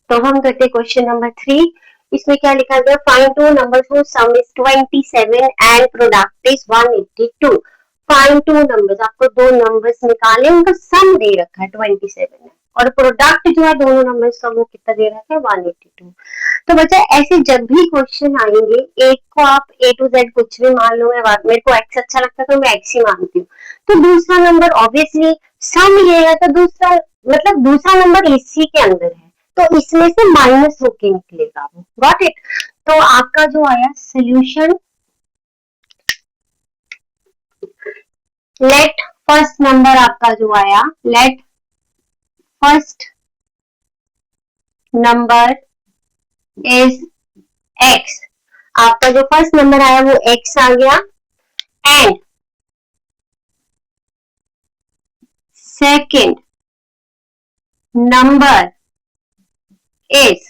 तो हम करते हैं क्वेश्चन नंबर 3। इसमें क्या लिखा गया, find two numbers whose sum is 27 and product is 182। Find two numbers, आपको दो नंबर्स निकाले, उनका सम दे रखा है 27 है और प्रोडक्ट जो है दोनों नंबर्स का वो कितना दे रखा है 182। तो बच्चा ऐसे जब भी क्वेश्चन आएंगे, एक को आप ए टू जेड कुछ भी मान लो, मेरे को एक्स अच्छा लगता है तो मैं एक्स ही मानती हूँ, तो दूसरा नंबर ऑब्वियसली सम लिएगा तो दूसरा मतलब दूसरा नंबर इसी के अंदर है, तो इसमें से माइनस होके निकलेगा वो। Got it. तो आपका जो आया सोल्यूशन, लेट फर्स्ट नंबर आपका जो आया, let first number is x. आपका जो फर्स्ट नंबर आया वो एक्स आ गया and second number is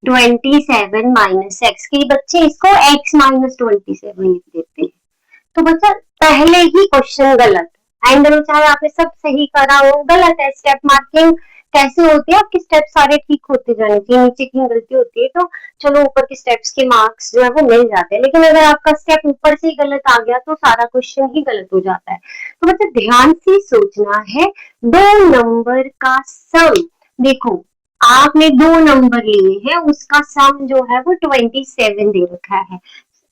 27 minus x. के बच्चे इसको x माइनस 27 लिख देते हैं। तो बच्चा पहले ही क्वेश्चन गलत, एंड में चाहे आपने सब सही करा हो, गलत है। स्टेप मार्किंग कैसे होती है, आपके स्टेप सारे ठीक होते जाने चाहिए, नीचे की गलती होती है तो चलो ऊपर के स्टेप्स के मार्क्स जो है वो मिल जाते हैं, लेकिन अगर आपका स्टेप ऊपर से ही गलत आ गया तो सारा क्वेश्चन ही गलत हो जाता है। तो बच्चा ध्यान से सोचना है, दो नंबर का सम, देखो आपने दो नंबर लिए हैं, उसका सम जो है वो 27 दे रखा है,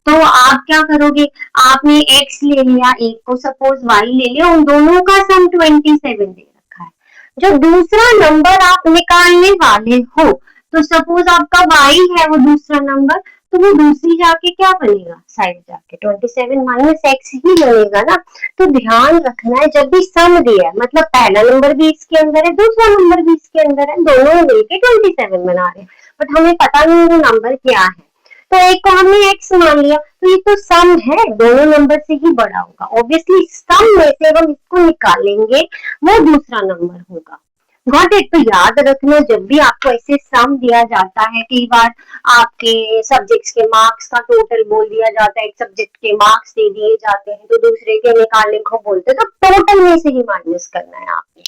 तो आप क्या करोगे, आपने x ले लिया, एक को सपोज y ले लिया, उन दोनों का सम 27 दे रखा है। जो दूसरा नंबर आप निकालने वाले हो, तो सपोज आपका y है वो दूसरा नंबर, तो वो दूसरी जाके क्या बनेगा, साइड जाके 27 माइनस एक्स ही बनेगा ना। तो ध्यान रखना है जब भी सम दिया है, मतलब पहला नंबर भी इसके अंदर है, दूसरा नंबर भी इसके अंदर है, दोनों मिलके 27 बना रहे हैं, बट हमें पता नहीं वो नंबर क्या है, तो एक को हमने x मान लिया, तो ये तो सम है, दोनों नंबर से ही बड़ा होगा। ऑब्वियसली सम में से हम इसको निकालेंगे, वो दूसरा नंबर होगा। Got it. तो याद रखना, जब भी आपको ऐसे सम दिया जाता है, कई बार आपके सब्जेक्ट्स के मार्क्स का टोटल बोल दिया जाता है, एक सब्जेक्ट के मार्क्स दे दिए जाते हैं तो दूसरे के निकालने को बोलते हैं, तो टोटल में से ही माइनस करना है आपने।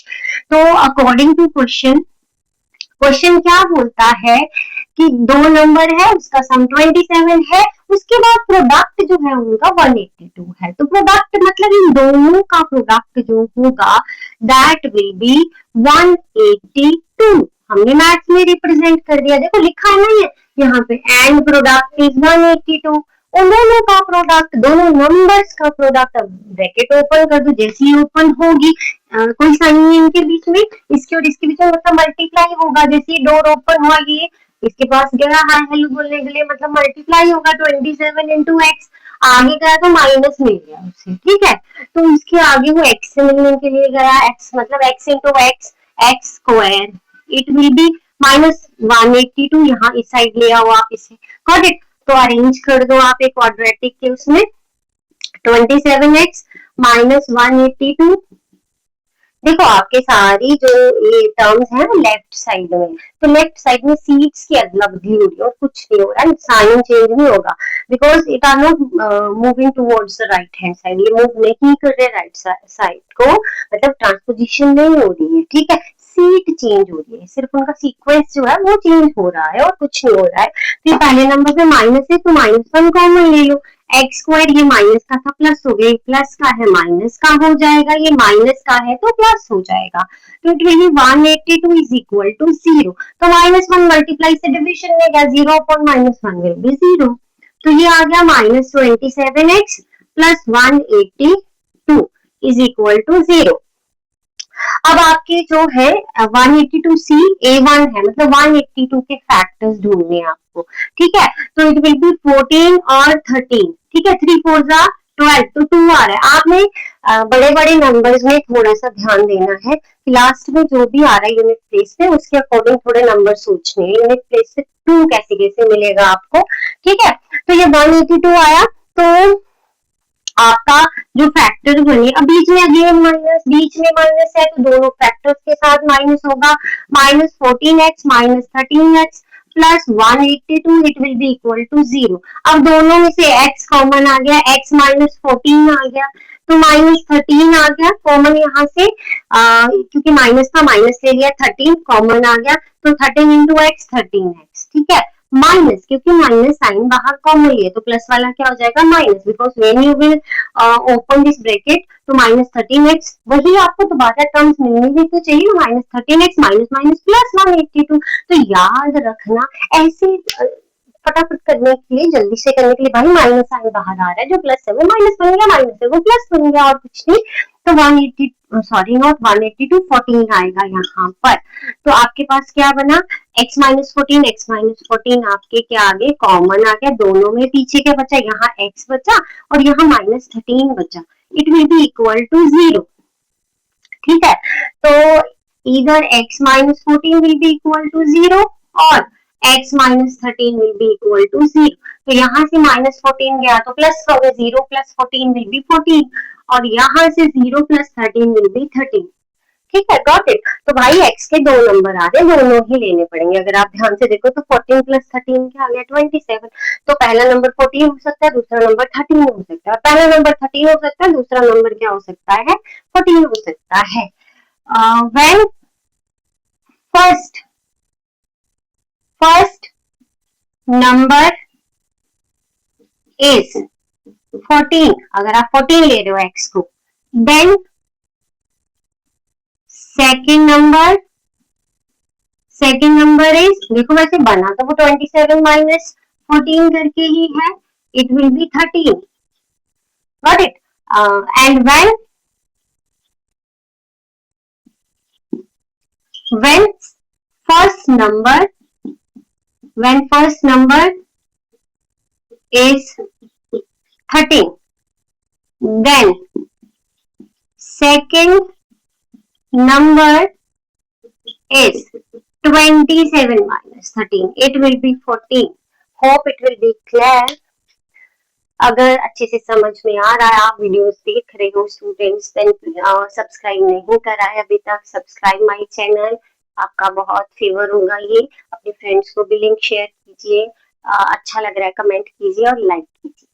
तो अकॉर्डिंग टू क्वेश्चन क्या बोलता है कि दो नंबर है, उसका सम 27 है, उसके बाद प्रोडक्ट जो है उनका 182 है, तो प्रोडक्ट मतलब इन दोनों का प्रोडक्ट जो होगा दैट विल बी 182। हमने मैथ्स में रिप्रेजेंट कर दिया, देखो लिखा है ना ये यहाँ पे, एंड प्रोडक्ट इज 182, उन दोनों का प्रोडक्ट, दोनों नंबर्स का प्रोडक्ट। अब ब्रैकेट ओपन कर दो, जैसे ही ओपन होगी कोई साइन नहीं इनके बीच में, इसके और इसके बीच में मतलब मल्टीप्लाई होगा, जैसे ही डोर ओपन हुआ ये इसके पास गया हाय हेलो बोलने के लिए, मतलब मल्टीप्लाई होगा 27 इंटू एक्स, आगे गया तो माइनस मिल गया उसे, ठीक है। तो उसके आगे वो एक्स से मिलने के लिए गया, एक्स मतलब x into x, x square, it will B minus 182, यहाँ इस साइड ले आओ आप इसे। Got it. तो अरेंज कर दो आप एक क्वाड्रेटिक के उसमें, 27x माइनस 182। देखो आपके सारी जो ये टर्म्स है ना लेफ्ट साइड में, तो लेफ्ट साइड में सीट्स की अदला बदली हो रही है और कुछ नहीं हो रहा है, साइन चेंज नहीं होगा, because it are not moving towards the right hand side, ये मूव नहीं कर रहे राइट साइड को, मतलब ट्रांसपोजिशन नहीं हो रही है, ठीक है, सीट चेंज हो रही है, सिर्फ उनका सीक्वेंस जो है वो चेंज हो रहा है और कुछ नहीं हो रहा है। फिर पहले नंबर पे माइनस है तो -1 कॉमन ले लो, एक्स स्क्वायर ये माइनस का था प्लस हो गया, प्लस का है माइनस का हो जाएगा, ये माइनस का है तो प्लस हो जाएगा, तो it will be 182 is equal to 0। तो -1 मल्टीप्लाई से डिवीजन में गया, 0 अपॉन -1 विल बी 0, तो ये आ गया -27x plus 182 is equal to 0। अब आपके जो है 182C A1 है, मतलब 182 के फैक्टर्स ढूंढने हैं आपको, ठीक है। तो इट विल बी 14 और 13, ठीक है, 3 4 जा 12, तो 2 आ रहा है। आपने बड़े बड़े नंबर्स में थोड़ा सा ध्यान देना है, लास्ट में जो भी आ रहा है यूनिट प्लेस पे उसके अकॉर्डिंग थोड़े नंबर सोचने हैं, यूनिट प्लेस से 2 कैसे कैसे मिलेगा आपको, ठीक है। तो ये 182 आया, तो आपका जो फैक्टर बने, अब बीच में अगेन माइनस, बीच में माइनस है तो दोनों फैक्टर्स के साथ माइनस होगा, -14x minus 13x plus 182 it will be equal to 0। अब दोनों में से x कॉमन आ गया, x minus 14 आ गया, तो माइनस 13 आ गया कॉमन यहाँ से, क्योंकि माइनस था माइनस ले लिया, 13 कॉमन आ गया, तो 13 इंटू एक्स 13x, ठीक है। माइनस, क्योंकि माइनस साइन बाहर कॉमन लिए तो प्लस वाला क्या हो जाएगा minus, because when you will open this bracket तो माइनस 13x, वही आपको दोबारा टर्म्स मिलनी भी तो चाहिए ना, minus 13x minus minus plus 182। तो याद रखना ऐसे फटाफट करने के लिए, जल्दी से करने के लिए, भाई माइनस साइन बाहर आ रहा है, जो प्लस है वो माइनस बन गया, माइनस है वो प्लस बन गया, और कुछ नहीं। तो 180 सॉरी नॉट 182 14 आएगा यहाँ पर। तो आपके पास क्या बना, x माइनस 14, x माइनस 14 आपके क्या आ गए कॉमन आ गया, दोनों में पीछे क्या बचा, यहाँ x बचा और यहाँ माइनस 13 बचा, it will be equal to 0, ठीक है। तो इधर x minus 14 will be equal to 0 और x minus 13 will be equal to 0। तो यहाँ से माइनस 14 गया तो प्लस का होगा, 0 प्लस 14 विल बी 14 और यहाँ से 0 प्लस 13 विल बी 13, ठीक है, गॉट इट। तो भाई x के दो नंबर आ रहे, दोनों ही लेने पड़ेंगे। अगर आप ध्यान से देखो तो 14 प्लस 13 क्या आ गया 27। तो पहला नंबर 14 हो सकता है, दूसरा नंबर 13 हो सकता है, पहला नंबर 13 हो सकता है, दूसरा नंबर क्या हो सकता है 14 हो सकता है। when first number is 14, अगर आप 14 ले रहे हो x को, then second number is, देखो वैसे बना तो वो 27 माइनस 14 करके ही है, it will be 13, got it। and when first number is 13, then second number is 27 minus 13, it will be 14। hope it will be clear। अगर अच्छे से समझ में आ रहा है, आप वीडियोस देख रहे हो स्टूडेंट्स, देन सब्सक्राइब नहीं करा है अभी तक, सब्सक्राइब माय चैनल, आपका बहुत फेवर होगा ये। अपने फ्रेंड्स को भी लिंक शेयर कीजिए, अच्छा लग रहा है कमेंट कीजिए और लाइक कीजिए।